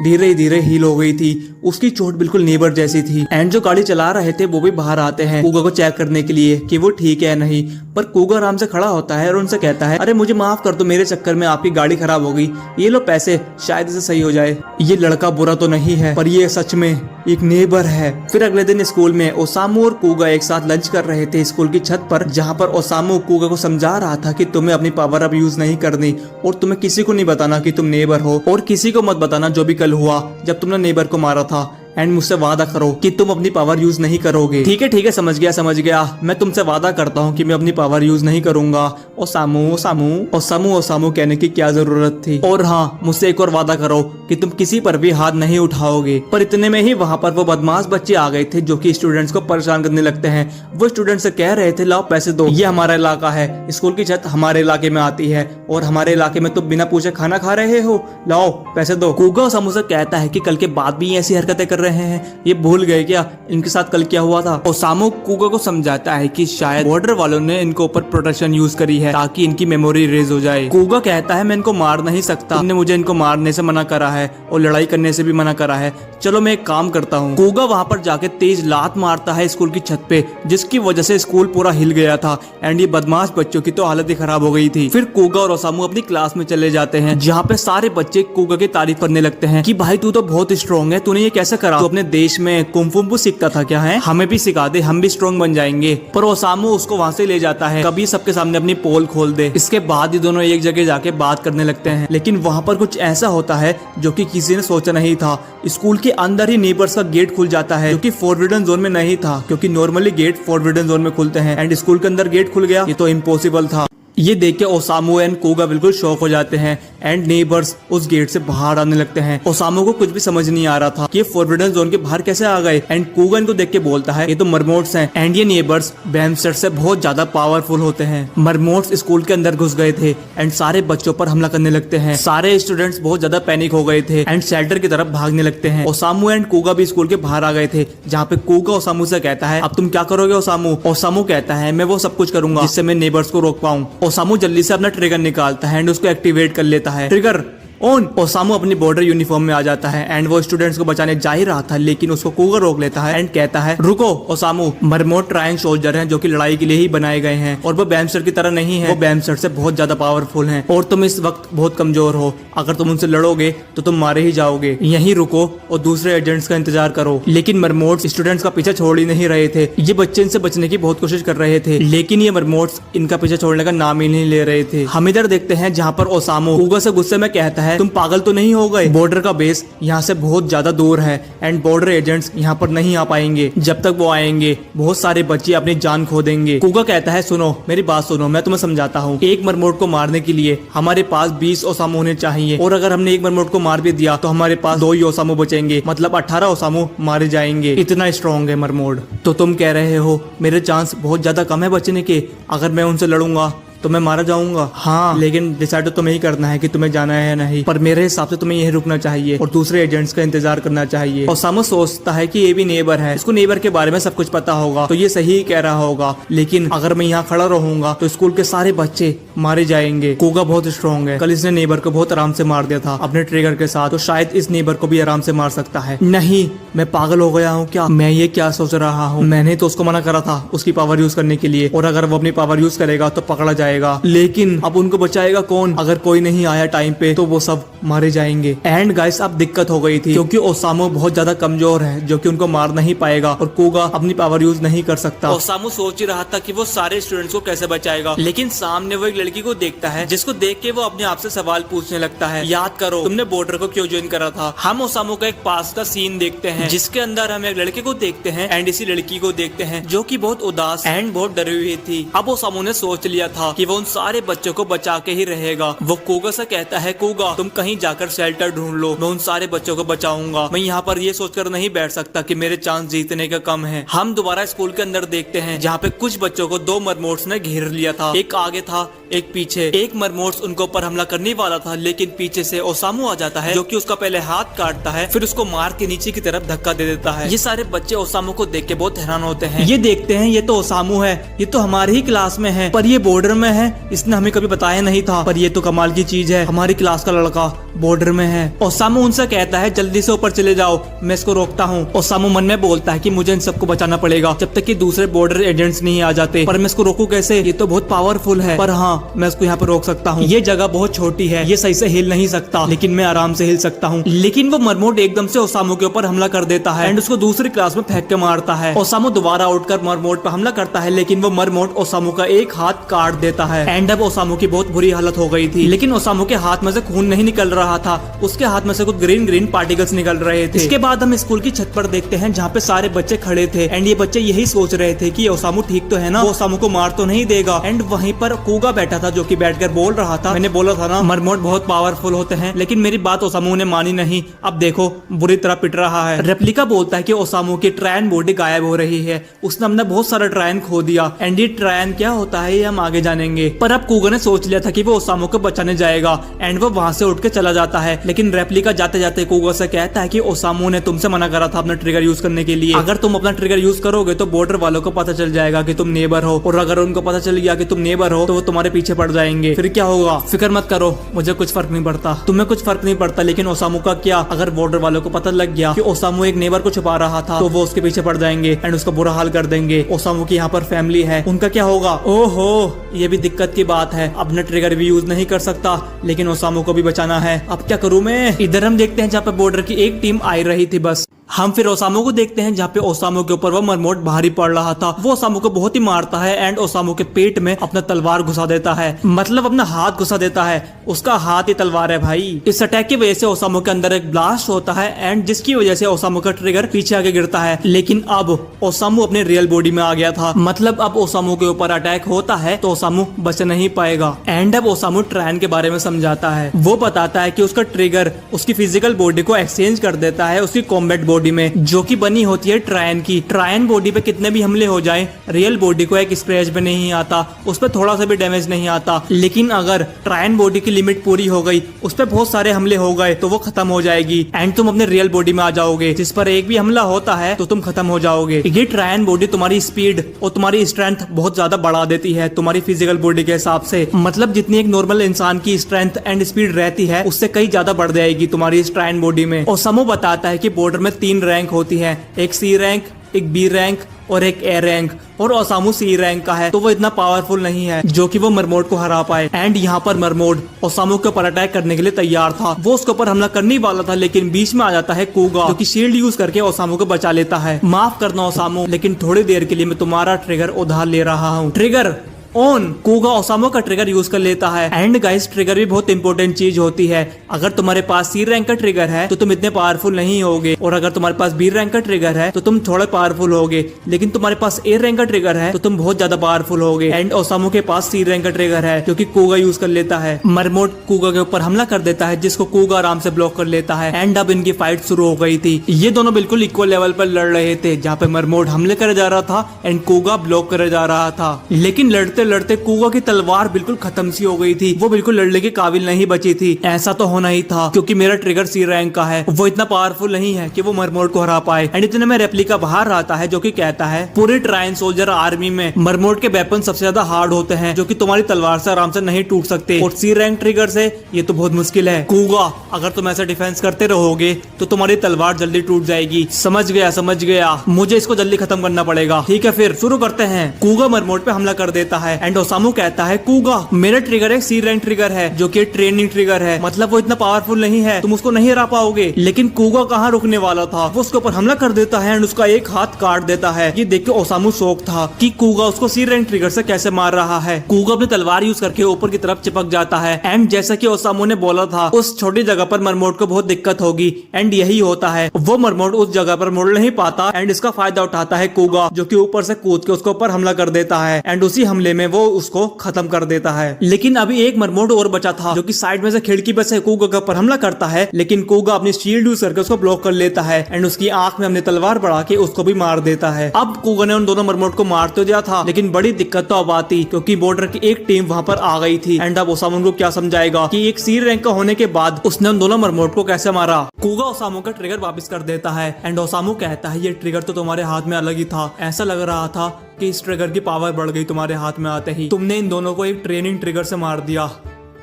धीरे धीरे हील हो गई थी, उसकी चोट बिल्कुल नेबर जैसी थी। एंड जो गाड़ी चला रहे थे वो भी बाहर आते हैं कूगा को चेक करने के लिए कि वो ठीक है नहीं, पर कूगा आराम से खड़ा होता है और उनसे कहता है अरे मुझे माफ कर दो, मेरे चक्कर में आपकी गाड़ी खराब हो गई, ये लो पैसे, शायद इसे सही हो जाए। ये लड़का बुरा तो नहीं है पर ये सच में एक नेबर है। फिर अगले दिन स्कूल में ओसामू और कूगा एक साथ लंच कर रहे थे स्कूल की छत पर, जहाँ पर ओसामू कूगा को समझा रहा था कि तुम्हें अपनी पावर अब यूज नहीं करनी और तुम्हें किसी को नहीं बताना कि तुम नेबर हो, और किसी को मत बताना जो भी कल हुआ जब तुमने नेबर को मारा था। एंड मुझसे वादा करो कि तुम अपनी पावर यूज नहीं करोगे। ठीक है समझ गया, मैं तुमसे वादा करता हूँ कि मैं अपनी पावर यूज नहीं करूंगा। ओ सामू कहने की क्या जरूरत थी। और हाँ, मुझसे एक और वादा करो कि तुम किसी पर भी हाथ नहीं उठाओगे। पर इतने में ही वहाँ पर वो बदमाश बच्चे आ गए थे जो कि स्टूडेंट्स को परेशान करने लगते हैं। वो स्टूडेंट्स से कह रहे थे, लाओ पैसे दो, ये हमारा इलाका है, स्कूल की छत हमारे इलाके में आती है और हमारे इलाके में तुम बिना पूछे खाना खा रहे हो, लाओ पैसे दो। कूगा ओसामू से कहता है कि कल के बाद भी ऐसी हरकतें कर रहे हैं, ये भूल गए क्या इनके साथ कल क्या हुआ था। ओसामू कूगा को समझाता है कि शायद बॉर्डर वालों ने इनको ऊपर प्रोटेक्शन यूज करी है ताकि इनकी मेमोरी रेज हो जाए। कूगा कहता है मैं इनको मार नहीं सकता, तुमने मुझे इनको मारने से मना करा है और लड़ाई करने से भी मना करा है, चलो मैं एक काम करता हूँ। कूगा वहाँ पर जाके तेज लात मारता है स्कूल की छत पे, जिसकी वजह से स्कूल पूरा हिल गया था एंड ये बदमाश बच्चों की तो हालत ही खराब हो गई थी। फिर कूगा और ओसामू अपनी क्लास में चले जाते हैं जहाँ पे सारे बच्चे कूगा की तारीफ करने लगते हैं कि भाई तू तो बहुत स्ट्रॉन्ग है, तूने ये कैसे करा, तू अपने देश में कुंफू सीखता था क्या है, हमें भी सिखा दे, हम भी स्ट्रॉन्ग बन जाएंगे। पर ओसामू उसको वहाँ से ले जाता है, कभी सबके सामने अपनी पोल खोल दे। इसके बाद ये दोनों एक जगह जाके बात करने लगते हैं, लेकिन वहाँ पर कुछ ऐसा होता है जो कि किसी ने सोचा नहीं था। स्कूल के अंदर ही नेबर्स का गेट खुल जाता है जो कि फॉरबिडन जोन में नहीं था, क्योंकि नॉर्मली गेट फॉरबिडन जोन में खुलते हैं एंड स्कूल के अंदर गेट खुल गया, ये तो इम्पॉसिबल था। ये देख के ओसामू एंड कूगा बिल्कुल शॉक हो जाते हैं एंड नेबर्स उस गेट से बाहर आने लगते हैं। ओसामू को कुछ भी समझ नहीं आ रहा था कि ये फॉरबिडन जोन के बाहर कैसे आ गए एंड कूगा इनको देख के बोलता है ये तो मरमोट्स हैं एंड ये नेबर्स बैमस्टर से बहुत ज्यादा पावरफुल होते हैं। मरमोट्स स्कूल के अंदर घुस गए थे एंड सारे बच्चों पर हमला करने लगते हैं। सारे स्टूडेंट्स बहुत ज्यादा पैनिक हो गए थे एंड शेल्टर की तरफ भागने लगते हैं। ओसामू एंड कूगा भी स्कूल के बाहर आ गए थे, जहाँ पे कूगा ओसामू से कहता है अब तुम क्या करोगे ओसामू। ओसामू कहता है मैं वो सब कुछ करूंगा जिससे मैं नेबर्स को रोक पाऊं। ओसामू जल्दी से अपना ट्रिगर निकालता है एंड उसको एक्टिवेट कर लेता है। Trigger on. ओसामू अपनी बॉर्डर यूनिफॉर्म में आ जाता है एंड वो स्टूडेंट्स को बचाने जा ही रहा था, लेकिन उसको कूगा रोक लेता है एंड कहता है रुको ओसामू, मरमोट ट्राइंग सोल्जर हैं जो कि लड़ाई के लिए ही बनाए गए हैं और वो बैमस्टर की तरह नहीं है, वो बैमस्टर से बहुत ज्यादा पावरफुल हैं और तुम इस वक्त बहुत कमजोर हो, अगर तुम उनसे लड़ोगे तो तुम मारे ही जाओगे, यहीं रुको और दूसरे एजेंट्स का इंतजार करो। लेकिन मरमोट्स स्टूडेंट्स का पीछा छोड़ ही नहीं रहे थे, ये बच्चे इनसे बचने की बहुत कोशिश कर रहे थे, लेकिन ये मरमोट्स इनका पीछा छोड़ने का नाम ही नहीं ले रहे थे। हम इधर देखते हैं जहाँ पर ओसामू कूगा से गुस्से में कहता है तुम पागल तो नहीं हो गए, बॉर्डर का बेस यहाँ से बहुत ज्यादा दूर है एंड बॉर्डर एजेंट्स यहाँ पर नहीं आ पाएंगे, जब तक वो आएंगे बहुत सारे बच्चे अपनी जान खो देंगे। कूगा कहता है सुनो मेरी बात सुनो, मैं तुम्हें समझाता हूँ, एक मरमोट को मारने के लिए हमारे पास 20 ओसामू होने चाहिए और अगर हमने एक मरमोट को मार भी दिया तो हमारे पास 2 ही ओसामू बचेंगे, मतलब 18 ओसामू मारे जाएंगे, इतना स्ट्रॉन्ग है मरमोट। तो तुम कह रहे हो मेरे चांस बहुत ज्यादा कम है बचने के, अगर मैं उनसे लड़ूंगा तो मैं मारा जाऊंगा। हाँ, लेकिन डिसाइड तो तुम्हें ही करना है कि तुम्हें जाना है या नहीं, पर मेरे हिसाब से तुम्हें यही रुकना चाहिए और दूसरे एजेंट्स का इंतजार करना चाहिए। और सामू सोचता है कि ये भी नेबर है, इसको नेबर के बारे में सब कुछ पता होगा तो ये सही कह रहा होगा, लेकिन अगर मैं यहाँ खड़ा रहूंगा तो स्कूल के सारे बच्चे मारे जाएंगे। कूगा बहुत स्ट्रॉन्ग है, कल इसने नेबर को बहुत आराम से मार दिया था अपने ट्रिगर के साथ, तो शायद इस नेबर को भी आराम से मार सकता है। नहीं, मैं पागल हो गया हूँ क्या, मैं ये क्या सोच रहा हूँ, मैंने तो उसको मना करा था उसकी पावर यूज करने के लिए, और अगर वो अपनी पावर यूज करेगा तो पकड़ा जाएगा, लेकिन अब उनको बचाएगा कौन, अगर कोई नहीं आया टाइम पे तो वो सब मारे जाएंगे। एंड गाइस अब दिक्कत हो गई थी क्योंकि ओसामू बहुत ज्यादा कमजोर है जो कि उनको मार नहीं पाएगा और कूगा अपनी पावर यूज नहीं कर सकता। ओसामू सोच ही रहा था कि वो सारे स्टूडेंट्स को कैसे बचाएगा, लेकिन सामने वो एक लड़की को देखता है जिसको देख के वो अपने आप से सवाल पूछने लगता है, याद करो तुमने बॉर्डर को क्यों ज्वाइन करा था। हम ओसामू का एक पास का सीन देखते हैं जिसके अंदर हम एक लड़के को देखते हैं एंड इसी लड़की को देखते हैं जो कि बहुत उदास एंड बहुत डरी हुई थी। अब ओसामू ने सोच लिया था कि वो उन सारे बच्चों को बचा के ही रहेगा। वो कूगा से कहता है कूगा तुम कहीं जाकर शेल्टर ढूंढ लो, मैं उन सारे बच्चों को बचाऊंगा, मैं यहाँ पर ये सोचकर नहीं बैठ सकता कि मेरे चांस जीतने का कम है। हम दोबारा स्कूल के अंदर देखते हैं जहाँ पे कुछ बच्चों को 2 मरमोट्स ने घेर लिया था, एक आगे था एक पीछे। एक मरमोट्स उनके ऊपर हमला करने वाला था लेकिन पीछे से ओसामू आ जाता है जो कि उसका पहले हाथ काटता है फिर उसको मार के नीचे की तरफ धक्का दे देता है। ये सारे बच्चे ओसामू को देख के बहुत हैरान होते हैं, ये देखते हैं ये तो ओसामू है, ये तो हमारे ही क्लास में है पर ये बॉर्डर में है, इसने हमें कभी बताया नहीं था, पर ये तो कमाल की चीज है, हमारी क्लास का लड़का बॉर्डर में है। ओसामू उनसे कहता है जल्दी से ऊपर चले जाओ, मैं इसको रोकता हूँ। ओसामू मन में बोलता है कि मुझे इन सबको बचाना पड़ेगा जब तक कि दूसरे बॉर्डर एजेंट्स नहीं आ जाते, पर मैं इसको रोकूं कैसे, ये तो बहुत पावरफुल है, पर हाँ मैं इसको यहाँ पर रोक सकता हूँ। ये जगह बहुत छोटी है, ये सही से हिल नहीं सकता, लेकिन मैं आराम से हिल सकता हूँ। लेकिन वो मरमोट एकदम से ओसामू के ऊपर हमला कर देता है एंड उसको दूसरी क्लास में फेंक के मारता है। ओसामू दोबारा उठकर मरमोट पर हमला करता है लेकिन वो मरमोट ओसामू का एक हाथ काट देता देता है। एंड अब ओसामू की बहुत बुरी हालत हो गई थी, लेकिन ओसामू के हाथ में से खून नहीं निकल रहा था, उसके हाथ में से कुछ ग्रीन ग्रीन पार्टिकल्स निकल रहे थे। इसके बाद हम स्कूल की छत पर देखते हैं जहाँ पे सारे बच्चे खड़े थे एंड ये बच्चे यही सोच रहे थे कि ओसामू ठीक तो है ना, वो ओसामू को मार तो नहीं देगा। एंड वहीं पर कूगा बैठा था जो कि बैठकर बोल रहा था, मैंने बोला था ना मरमोट बहुत पावरफुल होते हैं, लेकिन मेरी बात ओसामू ने मानी नहीं, अब देखो बुरी तरह पिट रहा है। रेप्लिका बोलता है कि ओसामू की ट्रायन बॉडी गायब हो रही है, उसने हमने बहुत सारा ट्रायन खो दिया एंड ये ट्रायन क्या होता है ये हम आगे जानेंगे। पर अब कूगा ने सोच लिया था कि वो ओसामू को बचाने जाएगा एंड वो वहां से उठ के चला जाता है, लेकिन रेप्लिका जाते जाते कूगा से कहता है कि ओसामू ने तुमसे मना करा था अपना ट्रिगर यूज करने के लिए, अगर तुम अपना ट्रिगर यूज करोगे तो बॉर्डर वालों को पता चल जाएगा कि तुम नेबर हो, और अगर उनको पता चल गया कि तुम नेबर हो तो वो तुम्हारे पीछे पड़ जाएंगे, फिर क्या होगा? फिक्र मत करो, मुझे कुछ फर्क नहीं पड़ता, तुम्हें कुछ फर्क नहीं पड़ता, लेकिन ओसामू का क्या? अगर बॉर्डर वालों को पता लग गया कि ओसामू एक नेबर को छुपा रहा था तो वो उसके पीछे पड़ जाएंगे एंड उसका बुरा हाल कर देंगे। ओसामू की यहाँ पर फैमिली है, उनका क्या होगा? ओहो, ये भी दिक्कत की बात है, अपना ट्रिगर भी यूज नहीं कर सकता, लेकिन ओसामू को भी बचाना है, अब क्या करूं मैं? इधर हम देखते हैं जहाँ पे बॉर्डर की एक टीम आई रही थी, बस हम फिर ओसामू को देखते हैं जहाँ पे ओसामू के ऊपर वो मरमोट भारी पड़ रहा था, वो ओसामू को बहुत ही मारता है एंड ओसामू के पेट में अपना तलवार घुसा देता है, मतलब अपना हाथ घुसा देता है, उसका हाथ ही तलवार है भाई। इस अटैक की वजह से ओसामू के अंदर एक ब्लास्ट होता है एंड जिसकी वजह से ओसामू का ट्रिगर पीछे आगे गिरता है, लेकिन अब ओसामू अपने रियल बॉडी में आ गया था, मतलब अब ओसामू के ऊपर अटैक होता है तो ओसामू बच नहीं पाएगा। एंड अब ओसामू ट्रायन के बारे में समझाता है, वो बताता है कि उसका ट्रिगर उसकी फिजिकल बॉडी को एक्सचेंज कर देता है उसकी कॉम्बैट बॉडी में, जो कि बनी होती है ट्रायन की। ट्रायन बॉडी पे कितने भी हमले हो जाएं, रियल बॉडी को एक स्क्रैच भी नहीं आता, उस पर थोड़ा सा भी डैमेज नहीं आता, लेकिन अगर ट्रायन बॉडी की लिमिट पूरी हो गई, उस पर बहुत सारे हमले हो गए तो वो खत्म हो जाएगी एंड तुम अपने रियल बॉडी में आ जाओगे, जिस पर एक भी हमला होता है तो तुम खत्म हो जाओगे। ये ट्रायन बॉडी तुम्हारी स्पीड और तुम्हारी स्ट्रेंथ बहुत ज्यादा बढ़ा देती है तुम्हारी फिजिकल बॉडी के हिसाब से, मतलब जितनी एक नॉर्मल इंसान की स्ट्रेंथ एंड स्पीड रहती है उससे कई ज्यादा बढ़ जाएगी तुम्हारी इस ट्रायन बॉडी में। ओसामू बताता है कि बॉर्डर में 3 रैंक होती है, एक सी रैंक, एक बी रैंक और एक ए रैंक, और ओसामू सी रैंक का है तो वो इतना पावरफुल नहीं है जो कि वो मरमोट को हरा पाए। एंड यहाँ पर मरमोट ओसामू के ऊपर अटैक करने के लिए तैयार था, वो उसके ऊपर हमला करने वाला था, लेकिन बीच में आ जाता है कूगा जो कि शील्ड यूज करके ओसामू को बचा लेता है। माफ करना ओसामू, लेकिन थोड़ी देर के लिए मैं तुम्हारा ट्रिगर उधार ले रहा हूँ। Trigger on. कूगा ओसामू का ट्रिगर यूज कर लेता है एंड गाइस ट्रिगर भी बहुत इंपॉर्टेंट चीज होती है, अगर तुम्हारे पास सी रैंक का ट्रिगर है तो तुम इतने पावरफुल नहीं होगे, और अगर तुम्हारे पास बी रैंक का ट्रिगर है तो तुम थोड़े पावरफुल होगे, लेकिन तुम्हारे पास ए रैंक का ट्रिगर है तो तुम बहुत ज्यादा पावरफुल होगे। एंड ओसामू के पास सी रैंक का ट्रिगर है क्योंकि कूगा यूज कर लेता है। मरमोट कूगा के ऊपर हमला कर देता है जिसको कूगा आराम से ब्लॉक कर लेता है एंड अब इनकी फाइट शुरू हो गई थी। ये दोनों बिल्कुल इक्वल लेवल पर लड़ रहे थे, जहाँ पे मरमोट हमले करे जा रहा था एंड कूगा ब्लॉक करे जा रहा था, लेकिन लड़ते लड़ते कूगा की तलवार बिल्कुल खत्म सी हो गई थी, वो बिल्कुल लड़ने के काबिल नहीं बची थी। ऐसा तो होना ही था क्योंकि मेरा ट्रिगर सी रैंक का है, वो इतना पावरफुल नहीं है कि वो मरमोट को हरा पाए। एंड इतने में रेप्लिका बाहर आता है जो कि कहता है पूरे ट्रायन सोल्जर आर्मी में मरमोट के वेपन सबसे ज्यादा हार्ड होते हैं जो कि तुम्हारी तलवार से आराम से नहीं टूट सकते, और सी रैंक ट्रिगर से ये तो बहुत मुश्किल है। कूगा अगर तुम ऐसा डिफेंस करते रहोगे तो तुम्हारी तलवार जल्दी टूट जाएगी। समझ गया समझ गया, मुझे इसको जल्दी खत्म करना पड़ेगा। ठीक है फिर शुरू करते हैं। कूगा मरमोट पे हमला कर देता है एंड ओसामू कहता है कूगा मेरा ट्रिगर एक सी रैंक ट्रिगर है जो कि ट्रेनिंग ट्रिगर है, मतलब वो इतना पावरफुल नहीं है, तुम उसको नहीं हरा पाओगे। लेकिन कूगा कहाँ रुकने वाला था, वो उसके ऊपर हमला कर देता है एंड उसका एक हाथ काट देता है। ये देख के ओसामू शॉक था कि कूगा उसको सी रैंक ट्रिगर से कैसे मार रहा है। कूगा अपनी तलवार यूज करके ऊपर की तरफ चिपक जाता है एंड जैसा कि ओसामू ने बोला था उस छोटी जगह पर मरमोट को बहुत दिक्कत होगी एंड यही होता है, वो मरमोट उस जगह पर मुड़ नहीं पाता एंड इसका फायदा उठाता है कूगा जो कि ऊपर से कूद के उसके ऊपर हमला कर देता है एंड उसी हमले में वो उसको खत्म कर देता है। लेकिन अभी एक मरमोट और बचा था जो कि साइड में से खिड़की पर से कूगा के ऊपर हमला करता है, लेकिन कूगा अपनी शील्ड यूज करके उसको ब्लॉक कर लेता है एंड उसकी आंख में अपनी तलवार बढ़ा के उसको भी मार देता है। अब कूगा ने उन दोनों मरमोट को मार तो दिया था, लेकिन बड़ी दिक्कत तो अब आती क्योंकि बॉर्डर की एक टीम वहां पर आ गई थी एंड अब ओसामू को क्या समझाएगा कि एक सी रैंक का होने के बाद उसने उन दोनों मरमोट को कैसे मारा। कूगा ओसामू का ट्रिगर वापस कर देता है एंड ओसामू कहता है ये ट्रिगर तो तुम्हारे हाथ में अलग ही था, ऐसा लग रहा था कि इस ट्रिगर की पावर बढ़ गई तुम्हारे हाथ में आते ही, तुमने इन दोनों को एक ट्रेनिंग ट्रिगर से मार दिया,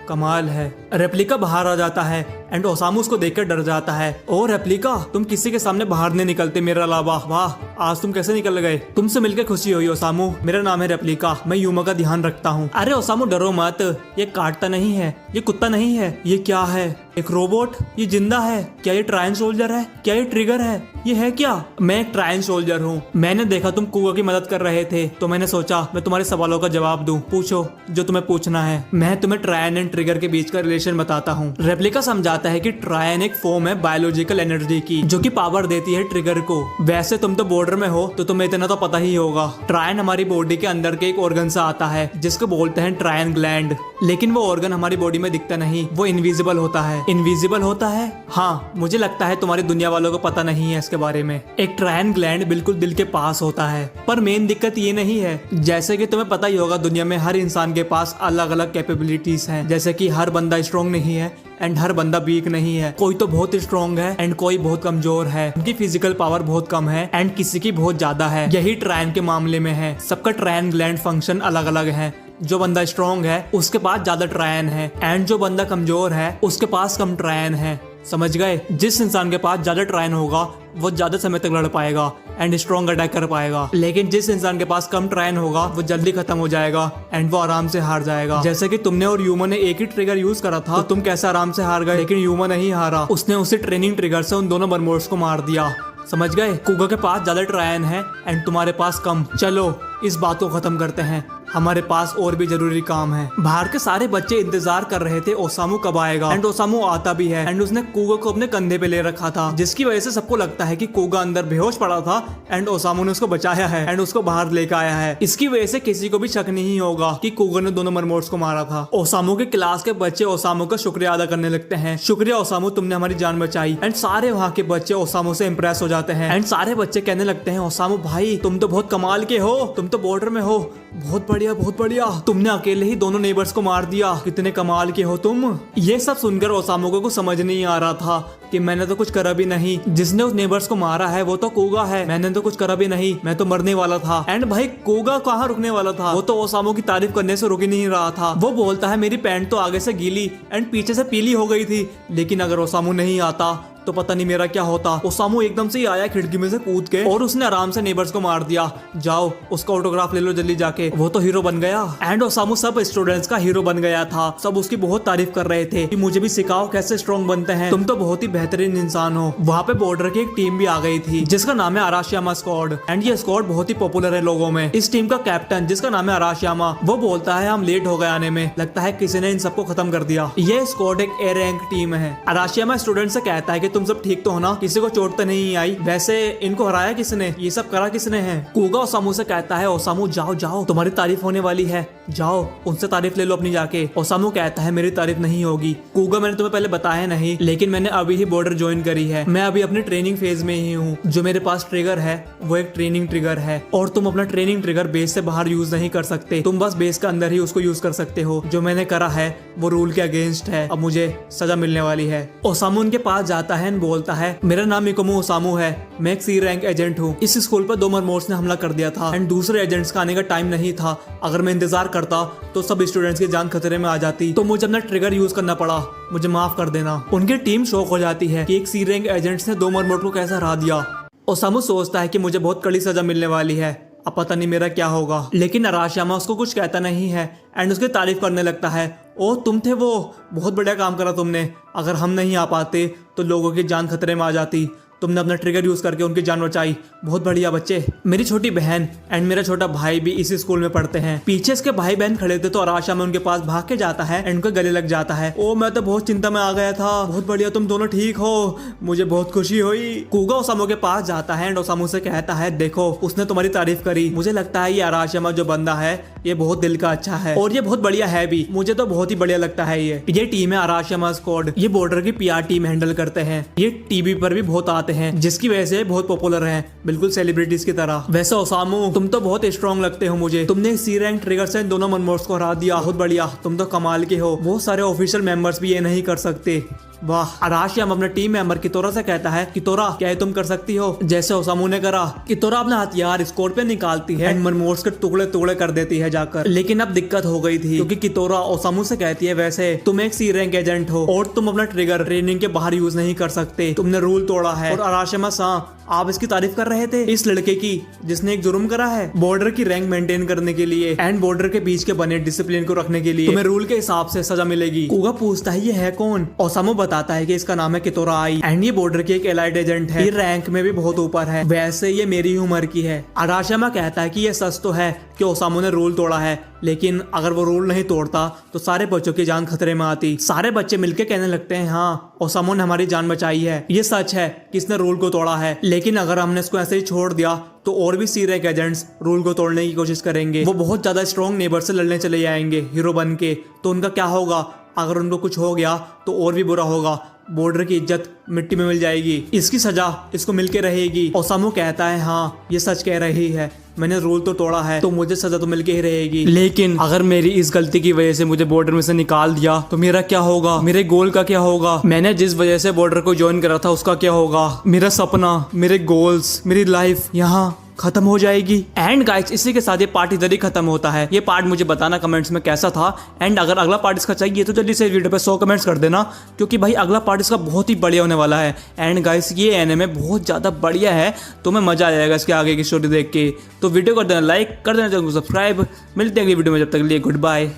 कमाल है। रेप्लिका बाहर आ जाता है एंड ओसामू उसको देखकर डर जाता है। ओ रेप्लिका, तुम किसी के सामने बाहर नहीं निकलते मेरे अलावा। वाह, आज तुम कैसे निकल गए? तुमसे मिलकर खुशी हुई ओसामू। मेरा नाम है रेप्लिका, मैं यूमा का ध्यान रखता हूँ। अरे ओसामू डरो मत, ये काटता नहीं है, ये कुत्ता नहीं है। ये क्या है? एक रोबोट? ये जिंदा है? क्या ये ट्रायन सोल्जर है? क्या ये ट्रिगर है? ये है क्या? मैं एक ट्रायन सोल्जर हूँ। मैंने देखा तुम कुगा की मदद कर रहे थे तो मैंने सोचा मैं तुम्हारे सवालों का जवाब दूं। पूछो जो तुम्हें पूछना है। मैं तुम्हें ट्रायन एंड ट्रिगर के बीच का रिलेशन बताता हूँ। रेप्लिका समझाता है कि ट्रायन एक फॉर्म है बायोलॉजिकल एनर्जी की जो कि पावर देती है ट्रिगर को। वैसे तुम तो बॉर्डर में हो तो तुम्हें इतना तो पता ही होगा। ट्रायन हमारी बॉडी के अंदर के एक ऑर्गन से आता है जिसको बोलते हैं ट्रायन ग्लैंड। लेकिन वो ऑर्गन हमारी बॉडी में दिखता नहीं, वो इनविजिबल होता है। इनविजिबल होता है? हाँ, मुझे लगता है तुम्हारी दुनिया वालों को पता नहीं है इसके बारे में। एक ट्रायन ग्लैंड बिल्कुल दिल के पास होता है। पर मेन दिक्कत ये नहीं है, जैसे कि तुम्हें पता ही होगा दुनिया में हर इंसान के पास अलग अलग कैपेबिलिटीज हैं। जैसे कि हर बंदा स्ट्रॉन्ग नहीं है एंड हर बंदा वीक नहीं है। कोई तो बहुत स्ट्रॉन्ग है एंड कोई बहुत कमजोर है। उनकी फिजिकल पावर बहुत कम है एंड किसी की बहुत ज्यादा है। यही ट्रायन के मामले में है। सबका ट्रायन ग्लैंड फंक्शन अलग अलग है। जो बंदा स्ट्रॉन्ग है उसके पास ज्यादा ट्रायन है एंड जो बंदा कमजोर है उसके पास कम ट्रायन है। समझ गए? जिस इंसान के पास ज्यादा ट्रायन होगा वो ज्यादा समय तक लड़ पाएगा एंड स्ट्रॉन्ग अटैक कर पाएगा। लेकिन जिस इंसान के पास कम ट्रायन होगा वो जल्दी खत्म हो जाएगा एंड वो आराम से हार जाएगा। जैसे कि तुमने और यूमा ने एक ही ट्रिगर यूज करा था तो तुम कैसे आराम से हार गए, लेकिन यूमा नहीं हारा। उसने उसी ट्रेनिंग ट्रिगर से उन दोनों बर्मोड्स को मार दिया। समझ गए? कुगा के पास ज्यादा ट्रायन है एंड तुम्हारे पास कम। चलो इस बात को खत्म करते हैं, हमारे पास और भी जरूरी काम है। बाहर के सारे बच्चे इंतजार कर रहे थे ओसामू कब आएगा एंड ओसामू आता भी है एंड उसने कुगा को अपने कंधे पे ले रखा था जिसकी वजह से सबको लगता है कि कुगा अंदर बेहोश पड़ा था एंड ओसामू ने उसको बचाया है एंड उसको बाहर लेकर आया है। इसकी वजह से किसी को भी शक नहीं होगा कि कुगा ने दोनों मरमोड्स को मारा था। ओसामू के क्लास के बच्चे ओसामू का शुक्रिया अदा करने लगते हैं। शुक्रिया ओसामू, तुमने हमारी जान बचाई। एंड सारे वहाँ के बच्चे ओसामू से इम्प्रेस हो जाते हैं एंड सारे बच्चे कहने लगते हैं ओसामू भाई तुम तो बहुत कमाल के हो, तुम तो बॉर्डर में हो, बहुत बढ़िया बहुत बढ़िया। तुमने अकेले ही दोनों नेबर्स को मार दिया, कितने कमाल के हो तुम। ये सब सुनकर ओसामू को कुछ समझ नहीं आ रहा था कि मैंने तो कुछ करा भी नहीं। जिसने उस नेबर्स को मारा है वो तो कुगा है, मैंने तो कुछ करा भी नहीं, मैं तो मरने वाला था। एंड भाई कुगा कहाँ रुकने वाला था, वो तो ओसामू की तारीफ करने से रुक ही नहीं रहा था। वो बोलता है मेरी पैंट तो आगे से गीली एंड पीछे से पीली हो गई थी, लेकिन अगर ओसामू नहीं आता तो पता नहीं मेरा क्या होता। ओसामू एकदम से ही आया खिड़की में से कूद के और उसने आराम से नेबर्स को मार दिया। जाओ उसका ऑटोग्राफ ले लो जल्दी जाके, वो तो हीरो बन गया। एंड ओसामू सब स्टूडेंट्स का हीरो बन गया था। सब उसकी बहुत तारीफ कर रहे थे कि मुझे भी सिखाओ कैसे स्ट्रॉन्ग बनते हैं, तुम तो बहुत ही बेहतरीन इंसान हो। वहाँ पे बॉर्डर की एक टीम भी आ गई थी जिसका नाम है अराशियामा स्क्वाड एंड ये स्क्वाड बहुत ही पॉपुलर है लोगों में। इस टीम का कैप्टन जिसका नाम है अराशियामा, वो बोलता है हम लेट हो गए आने में, लगता है किसी ने इन सबको खत्म कर दिया। ये स्क्वाड एक ए रैंक टीम है। अराशियामा स्टूडेंट से कहता है कि तुम सब ठीक तो हो ना, किसी को चोट तो नहीं आई, वैसे इनको हराया किसने, ये सब करा किसने है। कुगा ओसामू से कहता है ओसामू जाओ जाओ तुम्हारी तारीफ होने वाली है, जाओ उनसे तारीफ ले लो अपनी जाके। ओसामू कहता है मेरी तारीफ नहीं होगी। कुगा मैंने तुम्हें पहले बताया नहीं, लेकिन मैंने अभी ही बॉर्डर ज्वाइन करी है, मैं अभी अपनी ट्रेनिंग फेज में ही हूँ। जो मेरे पास ट्रिगर है वो एक ट्रेनिंग ट्रिगर है और तुम अपना ट्रेनिंग ट्रिगर बेस से बाहर यूज नहीं कर सकते, तुम बस बेस के अंदर ही उसको यूज कर सकते हो। जो मैंने करा है वो रूल के अगेंस्ट है, अब मुझे सजा मिलने वाली है। ओसामू उनके पास जाता है बोलता है मेरा नाम मिकोमो ओसामू है, मैं एक सी रैंक एजेंट हूँ। इस स्कूल पर 2 मरमोड्स ने हमला कर दिया था एंड दूसरे एजेंट्स का आने का टाइम नहीं था। अगर मैं इंतजार करता तो सब स्टूडेंट्स की जान खतरे में आ जाती, तो मुझे अपना ट्रिगर यूज करना पड़ा, मुझे माफ कर देना। उनकी टीम शॉक हो जाती है कि एक सी रैंक एजेंट्स ने 2 मरमोड को कैसे हरा दिया। ओसामू सोचता है कि मुझे बहुत कड़ी सजा मिलने वाली है, अब पता नहीं मेरा क्या होगा। लेकिन अराशियामा उसको कुछ कहता नहीं है एंड उसकी तारीफ करने लगता है। ओ तुम थे वो, बहुत बढ़िया काम करा तुमने, अगर हम नहीं आ पाते तो लोगों की जान खतरे में आ जाती, तुमने अपना ट्रिगर यूज करके उनकी जान बचाई, बहुत बढ़िया बच्चे। मेरी छोटी बहन एंड मेरा छोटा भाई भी इसी स्कूल में पढ़ते हैं। पीछे इसके भाई बहन खड़े थे तो अराशियामा उनके पास भाग के जाता है एंड उनके गले लग जाता है। ओ मैं तो बहुत चिंता में आ गया था, बहुत बढ़िया तुम दोनों ठीक हो, मुझे बहुत खुशी हुई। कुगा ओसामू के पास जाता है एंड ओसामू से कहता है देखो उसने तुम्हारी तारीफ करी, मुझे लगता है ये अराशियामा जो बंदा है ये बहुत दिल का अच्छा है और ये बहुत बढ़िया है भी, मुझे तो बहुत ही बढ़िया लगता है। ये टीम है अराशियामा स्क्वाड, ये बॉर्डर की पीआर टीम हैंडल करते हैं, ये टीवी पर भी बहुत आते हैं जिसकी वजह से बहुत पॉपुलर हैं, बिल्कुल सेलिब्रिटीज की तरह। वैसे ओसामू तुम तो बहुत स्ट्रॉन्ग लगते हो मुझे, तुमने सी रैंक ट्रिगर से इन दोनों मनमोड्स को हरा दिया, बहुत बढ़िया, तुम तो कमाल के हो, बहुत सारे ऑफिशियल मेंबर्स भी ये नहीं कर सकते। वाह। अराशिया अपने टीम मेंबर कितोरा से कहता है कितोरा क्या ये तुम कर सकती हो जैसे ओसामू ने करा। कितोरा अपना हथियार स्कॉर्पियन निकालती है एंड मनमोर्स के टुकड़े टुकड़े कर देती है जाकर। लेकिन अब दिक्कत हो गई थी क्योंकि कितोरा ओसामू से कहती है वैसे तुम एक सी रैंक एजेंट हो और तुम अपना ट्रिगर ट्रेनिंग के बाहर यूज नहीं कर सकते, तुमने रूल तोड़ा है। और अराशिमा सान आप इसकी तारीफ कर रहे थे इस लड़के की जिसने एक जुर्म करा है बॉर्डर की रैंक मेंटेन करने के लिए एंड बॉर्डर के बीच के बने डिसिप्लिन को रखने के लिए तुम्हें रूल के हिसाब से सजा मिलेगी। कुगा पूछता है ये है कौन? ओसामू बताता है कि इसका नाम है कितोरा आई एंड ये बॉर्डर की एक एलाइड एजेंट है, ये रैंक में भी बहुत ऊपर है, वैसे ये मेरी उम्र की है। अराशिमा कहता है कि ये सच तो है कि ओसामू ने रूल तोड़ा है, लेकिन अगर वो रूल नहीं तोड़ता तो सारे बच्चों की जान खतरे में आती। सारे बच्चे मिलके कहने लगते हैं हाँ ओसामू ने हमारी जान बचाई है, ये सच है कि इसने रूल को तोड़ा है, लेकिन अगर हमने इसको ऐसे ही छोड़ दिया तो और भी सी रैंक एजेंट्स रूल को तोड़ने की कोशिश करेंगे। वो बहुत ज्यादा स्ट्रॉन्ग नेबर से लड़ने चले जाएंगे हीरो बन के, तो उनका क्या होगा? अगर उनको कुछ हो गया तो और भी बुरा होगा, बॉर्डर की इज्जत मिट्टी में मिल जाएगी, इसकी सजा इसको मिलके रहेगी। ओसामू कहता है हाँ ये सच कह रही है, मैंने रूल तो तोड़ा है तो मुझे सजा तो मिलके ही रहेगी, लेकिन अगर मेरी इस गलती की वजह से मुझे बॉर्डर में से निकाल दिया तो मेरा क्या होगा? मेरे गोल का क्या होगा? मैंने जिस वजह से बॉर्डर को ज्वाइन करा था उसका क्या होगा? मेरा सपना, मेरे गोल्स, मेरी लाइफ यहाँ खत्म हो जाएगी। एंड गाइस इसी के साथ ये पार्ट इधर ही खत्म होता है। ये पार्ट मुझे बताना कमेंट्स में कैसा था एंड अगर अगला पार्ट इसका चाहिए तो जल्दी से वीडियो पे 100 कमेंट्स कर देना, क्योंकि भाई अगला पार्ट इसका बहुत ही बढ़िया होने वाला है। एंड गाइस ये एनिमे बहुत ज्यादा बढ़िया है, तुम्हें मजा आ जाएगा इसके आगे की स्टोरी देख के। तो वीडियो कर देना लाइक, कर देना चैनल को सब्सक्राइब। मिलते हैं अगली वीडियो में, जब तक के लिए गुड बाय।